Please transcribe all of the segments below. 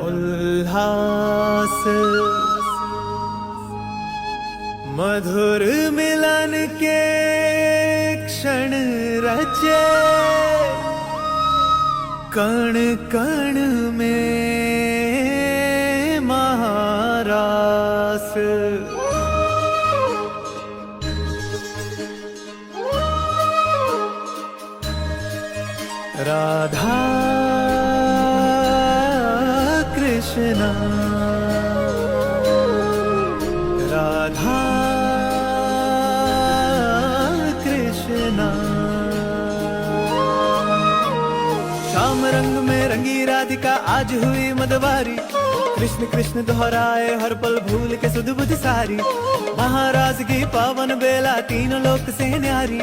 उल्लास, मधुर मिलन के क्षण रचे, कण कण में महारास। राधा कृष्णा, राधा कृष्णा। श्याम रंग में रंगी राधिका आज हुई मदवारी, कृष्ण कृष्ण दोहराए हर पल भूल के सुध बुध सारी। महाराज की पावन बेला तीनों लोक से न्यारी,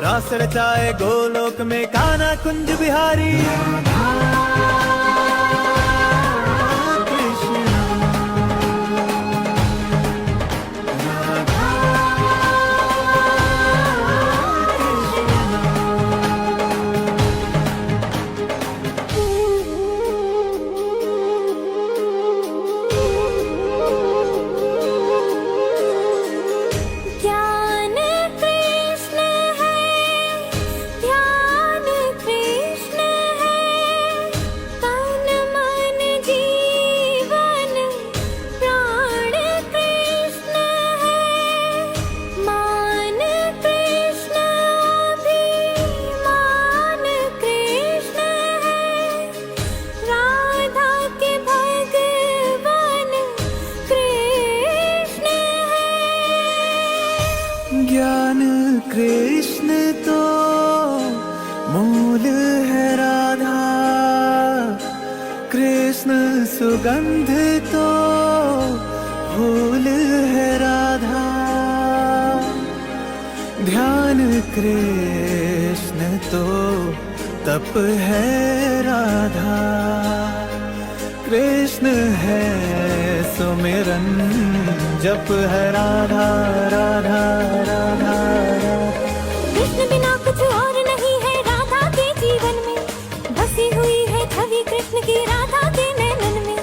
रास रचाए गोलोक में कान्हा कुंज बिहारी। ज्ञान कृष्ण तो मूल है राधा, कृष्ण सुगंध तो फूल है राधा। ध्यान कृष्ण तो तप है राधा, कृष्ण है सुमिरन जप है राधा राधा राधा। कृष्ण बिना कुछ और नहीं है राधा के जीवन में, बसी हुई है छवि कृष्ण की राधा के नैनन में।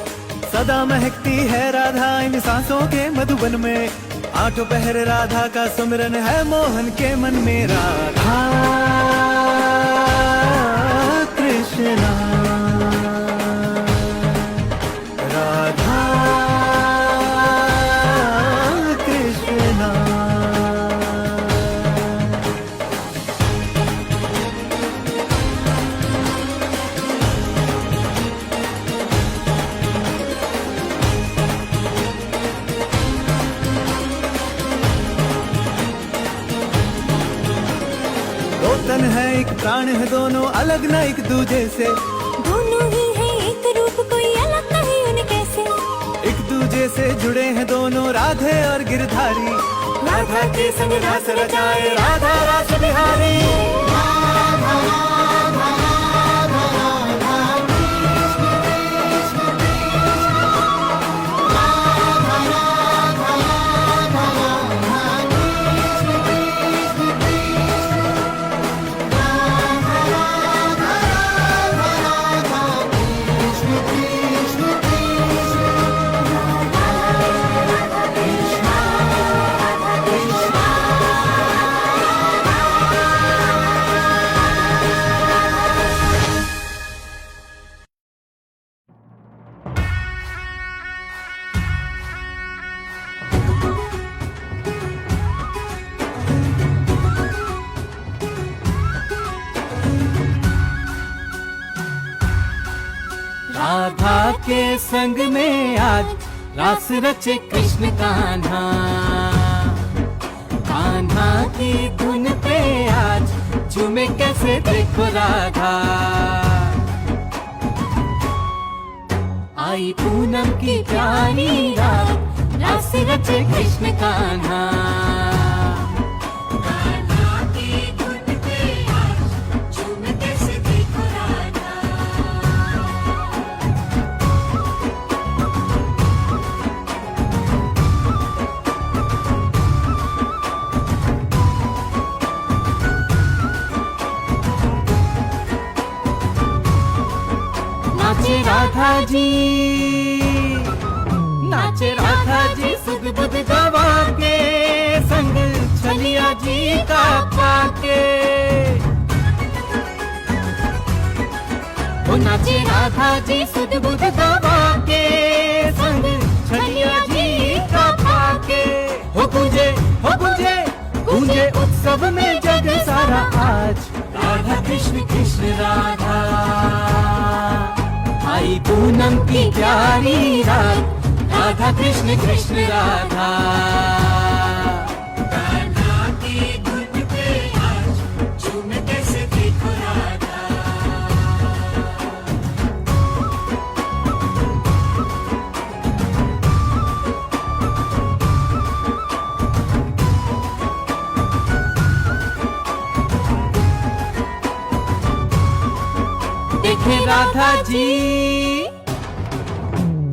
सदा महकती है राधा इन सांसों के मधुबन में, आठों पहर राधा का सुमिरन है मोहन के मन में। राधा कृष्णा, राधा कृष्णा। दो तन है एक प्राण है दोनों अलग न एक दूजे से, दोनों ही है एक रूप कोई अलग नहीं उनके से। एक दूजे से जुड़े हैं दोनों राधे और गिरधारी, राधा के संग रास रचाए राधा रास बिहारी। राधा के संग में आज रास रचे कृष्ण कान्हा, कान्हा की धुन पे आज झूमे कैसे देखो राधा। आई पूनम की प्यारी रात, रास रचे कृष्ण कान्हा। राधा जी, नाचे राधा जी सुध बुध गवा के, संग छलिया जी का पाके। वो नाचे राधा जी सुध बुध गवा के, संग छलिया जी का पाके। हो गूंजे गूंजे उत्सव में जग सारा आज, राधा कृष्ण कृष्ण राधा। आई पूनम की प्यारी रात, राधा कृष्ण कृष्ण राधा। राधा की धुन पे आज झूम कैसे देखो राधा।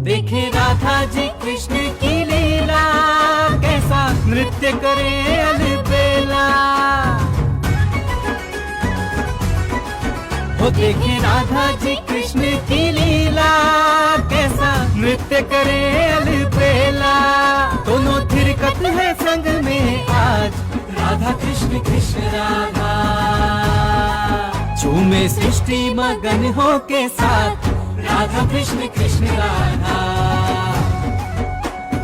देखे राधा जी कृष्ण की लीला, कैसा नृत्य करे अलबेला। वो देखे राधा जी कृष्ण की लीला, कैसा नृत्य करे अलबेला। दोनों थिरकत है संग में आज, राधा कृष्ण कृष्ण राधा। झूमे सृष्टि मगन हो के साथ, राधा कृष्ण कृष्ण राधा।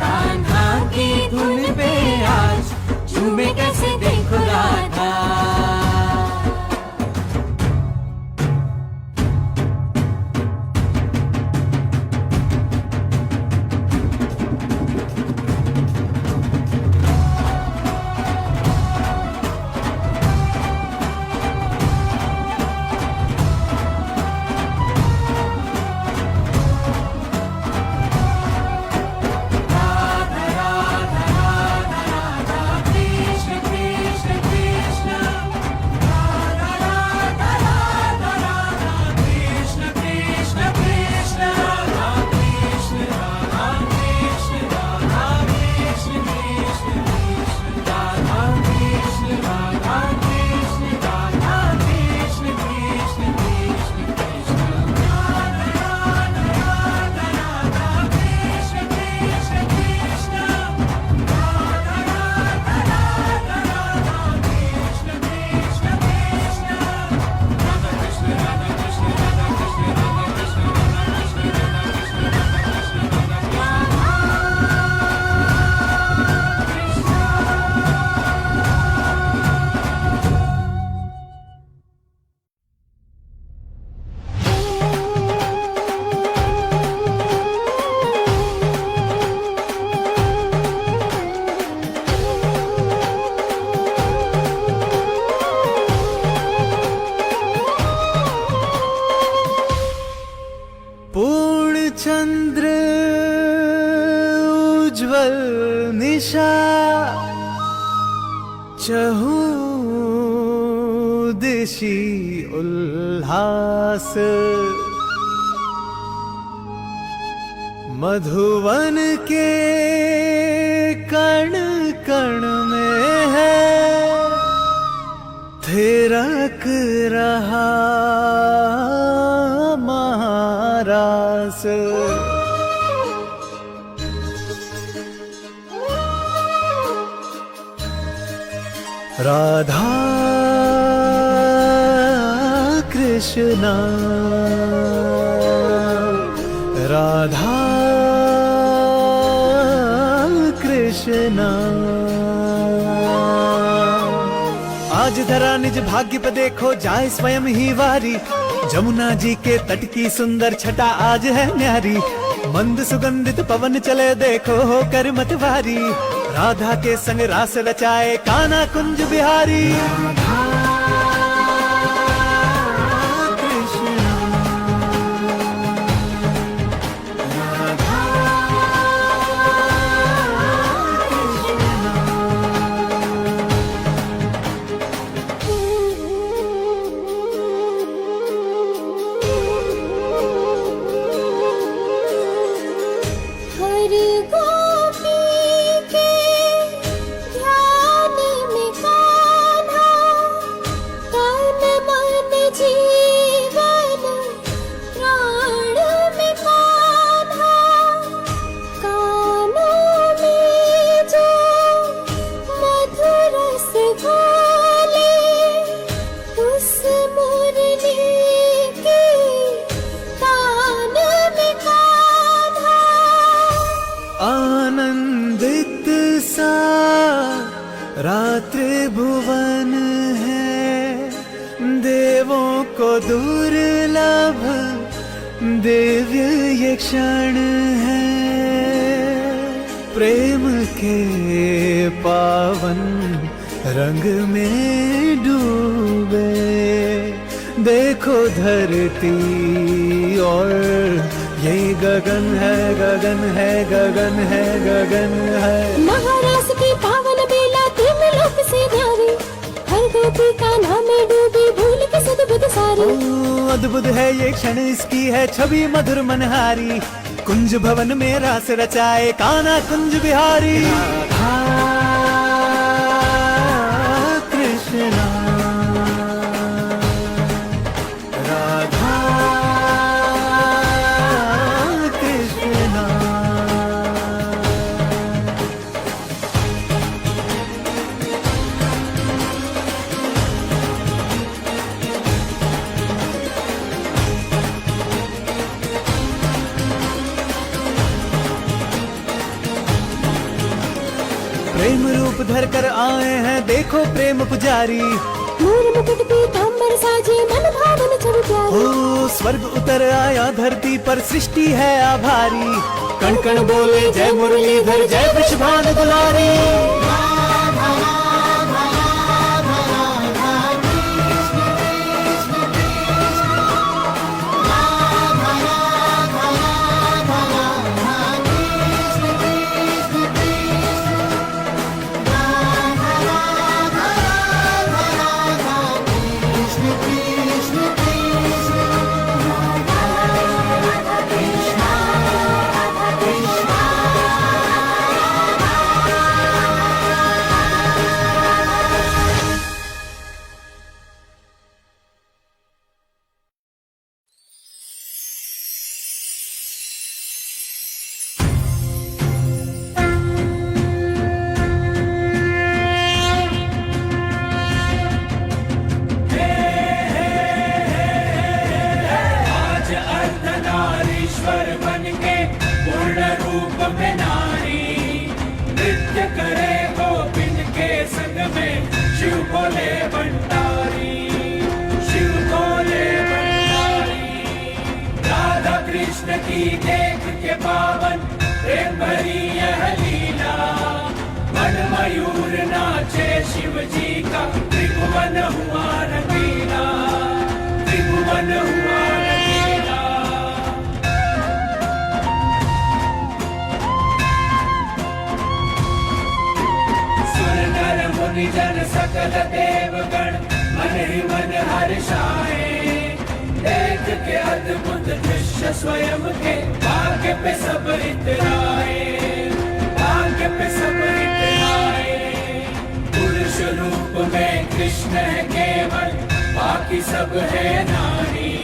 कान्हा की धुन पे आज झूमे कैसे देखो राधा। चंद्र उज्ज्वल निशा, चहु दिशि उल्लास। मधुवन के कण कण में है थिरक रहा महारास। राधा कृष्णा राधा कृष्णा। आज धरा निज भाग्य पे देखो जाए स्वयं ही वारी। जमुना जी के तट की सुंदर छटा आज है न्यारी। मंद सुगंधित पवन चले देखो होकर मतवारी। राधा के संग रास रचाए कान्हा कुंज बिहारी। गोपी के ध्यान में कान्हा दुर्लभ दिव्य ये क्षण है, प्रेम के पावन रंग में डूबे। देखो धरती और ये गगन है, गगन है, गगन है, गगन है। महाराज की पावन बेला तीन लोक से न्यारी, हर गोपी का नाम में डूबी भूल के सद्बुद्ध सारी। ओ अद्भुत है ये क्षण, इसकी है छवि मधुर मनहारी। कुंज भवन में रास रचाए कान्हा कुंज बिहारी। राधा कृष्णा, राधा कृष्णा। प्रेम रूप धर कर आए हैं देखो प्रेम पुजारी। मोर मुकुट पीतांबर साजे मन भावन छवि प्यारी। ओ स्वर्ग उतर आया धरती पर, सृष्टि है आभारी। कण कण बोले जय मुरलीधर, जय वृषभान दुलारी। ईश्वर बन के पूर्ण रूप में नारी, नृत्य करे गोपिन के संग में, शिव बोले भंडारी, शिव बोले भंडारी। राधा कृष्ण की देख के पावन प्रेम भरी यह लीला, मन मयूर नाचे शिव जी का, त्रिभुवन हुआ रंगीला, त्रिभुवन हुआ रंगीला। मुनि जन सकल देवगण मन ही मन हर्षाए, देख के अद्भुत दृश्य स्वयं के, भाग्य पे सब इतराए, भाग्य पे सब इतराए। पुरुष रूप में कृष्ण है केवल, बाकी सब है नारी।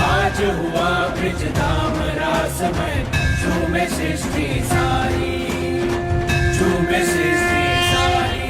आज हुआ ब्रिज धाम रास में, झूमे सृष्टि सारी, झूमे सृष्टि सारी।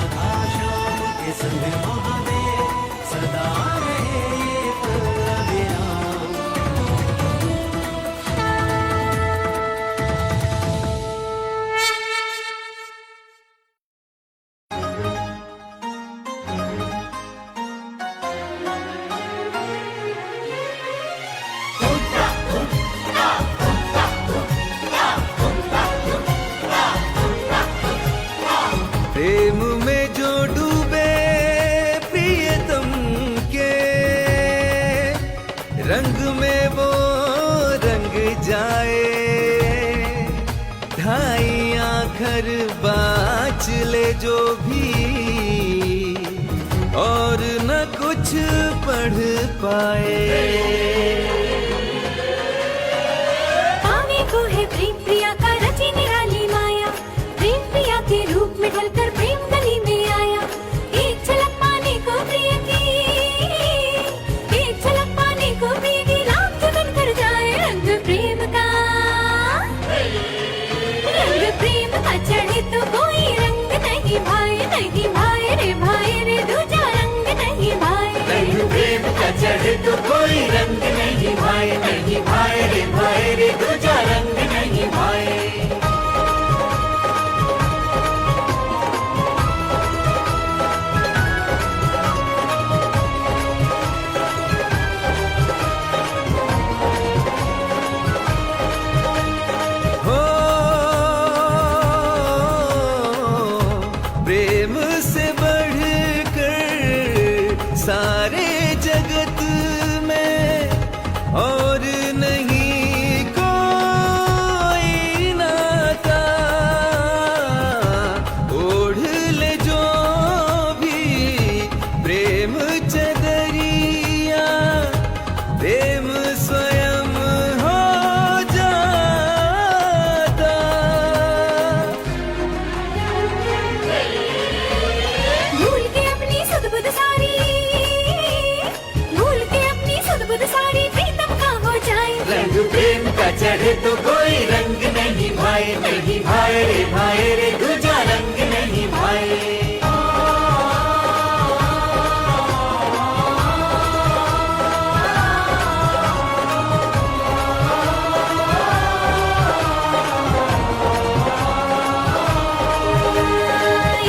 राधा श्याम के संग महादेव सदा रहे ये पल अविराम। प्रेम में जो डूबे प्रियतम के रंग में वो रंग जाए, ढाई आखर बाँच ले जो भी और न कुछ पढ़ पाए। पावे को है प्रेम प्रिया का रची निराली माया, प्रेम प्रिया के रूप में ढलकर प्रेम गली में आया। एक झलक पाने को प्रिय की, एक झलक पाने को प्रिय की लाख जुगन कर जाए। रंग प्रेम का चढ़े तो कोई रंग नहीं भाई, नहीं भाई रे भाई रे दूजा रंग नहीं भाई। रंग प्रेम का चढ़े तो कोई रंग नहीं भाई, नहीं भाई रे दूजा रंग नहीं भाई। हो प्रेम से बढ़कर सारे जगत में और नहीं कोई नाता। ओढ़ ले जो भी प्रेम चदरिया, प्रेम स्वयं हो जाता। भूल के अपनी सुध-बुध सारी, भूल के अपनी सुध-बुध सारी प्रीतम का हो जाए। रंग प्रेम का चढ़े तो कोई रंग नहीं भाई, नहीं भाई रे दूजा रंग नहीं भाई।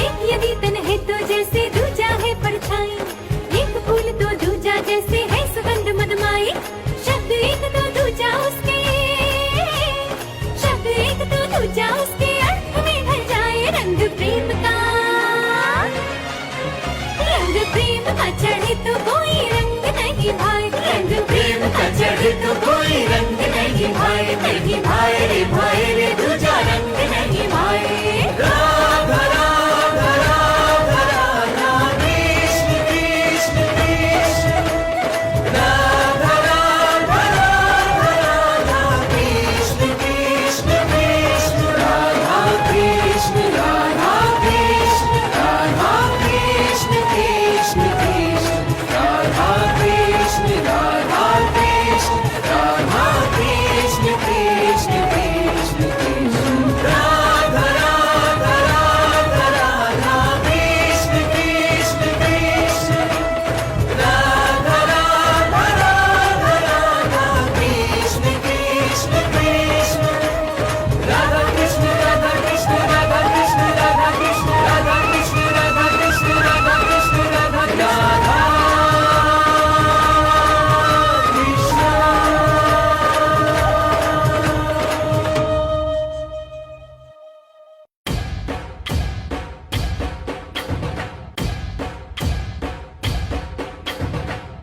एक यदि तन है तो जैसे दूजा है परछाई, एक फूल तो दूजा जैसे है सुगंध मदमाई। शब्द एक तो दूजा उसके, शब्द एक तो दूजा उसके अर्थ में ढल जाए। रंग प्रेम का, रंग प्रेम का चढ़े तो कोई रंग नहीं भाई। रंग प्रेम का चढ़े तो कोई रंग नहीं भाई, नहीं भाई रे दूजा रंग नहीं भाई। राधा राधा राधा राधा कृष्ण कृष्ण कृष्ण, राधा राधा राधा राधा कृष्ण कृष्ण कृष्ण, राधा कृष्ण राधा कृष्ण राधा कृष्ण कृष्ण कृष्ण, राधा कृष्ण राधा कृष्ण राधा कृष्ण कृष्ण कृष्ण कृष्ण, राधा राधा राधा राधा कृष्ण कृष्ण कृष्ण, राधा राधा राधा राधा कृष्ण कृष्ण कृष्ण, राधा कृष्ण राधा कृष्ण राधा कृष्ण राधा कृष्ण राधा कृष्ण राधा कृष्ण राधा कृष्ण राधा राधा कृष्ण।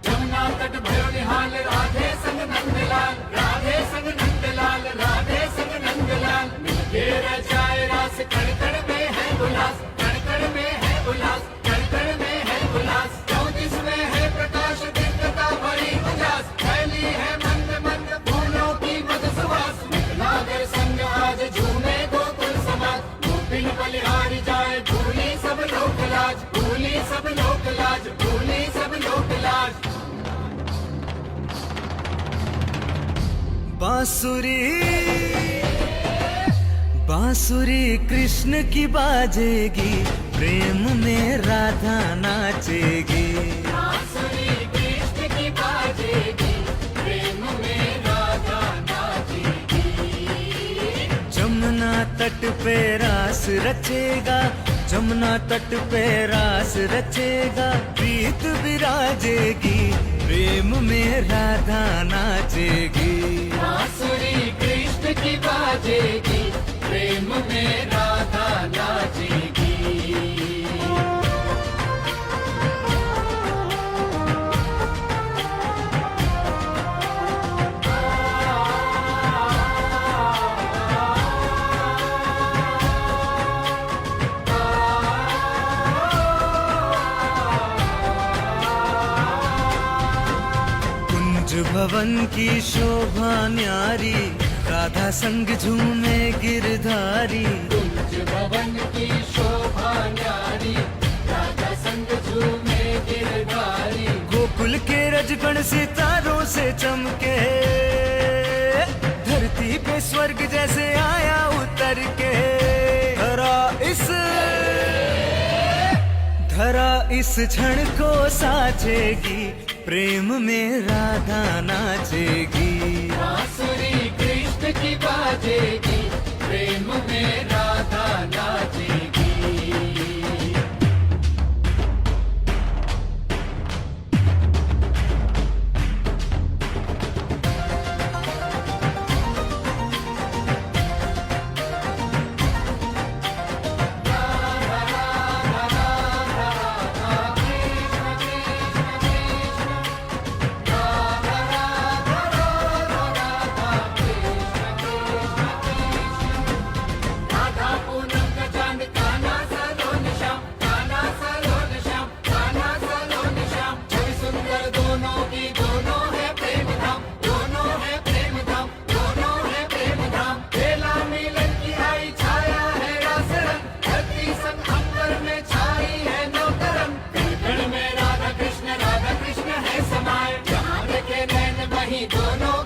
जमुना तट भयो निहाल, राधे संग नंदलाल, राधे संग नंदलाल, राधे संग नंदलाल। मिलके रह जाए रास, कण कण में है उल्लास, कण कण में है उल्लास, कण कण में है उल्लास। 34 में है प्रकाश, दिव्यता भरी उजास, फैली है मंद मंद फूलों की मद सुवास। नागर संग आज झूमे गोकुल समाज, गोपिन बलिहारी जाए भूली सब लोक लाज, भूली सब लोक लाज, भूली सब लोक लाज। बांसुरी बांसुरी कृष्ण की बाजेगी, प्रेम में राधा नाचेगी। बांसुरी कृष्ण की बाजेगी, प्रेम में राधा नाचेगी। जमुना तट पे रास रचेगा, जमुना तट पे रास रचेगा, प्रीत विराजेगी, प्रेम में राधा नाचेगी। बांसुरी कृष्ण की बाजेगी, प्रेम में राधा नाचेगी। कुंज भवन की शोभा न्यारी, राधा संग झूमे गिरधारी। कुंज भवन की शोभा न्यारी, राधा संग झूमे गिरधारी। गोकुल के रजगण सितारों से चमके, धरती पे स्वर्ग जैसे आया उतर के। धरा इस क्षण को साचेगी, प्रेम में राधा नाचेगी। बांसुरी कृष्ण की बाजेगी, प्रेम में राधा नाचेगी। राधा पूनम का चांद, कान्हा सलोन श्याम, कान्हा सलोन श्याम, कान्हा सलोन श्याम। छवि सुंदर दोनों की, दोनों है प्रेम धाम, दोनों है प्रेम धाम, दोनों है प्रेम धाम। बेला मिलन की आई छाया है रस रंग, धरती संग अंबर में छाई है नौतरंग। कण कण में राधा कृष्ण है समाये, जहाँ देखे नैन वहीं दोनों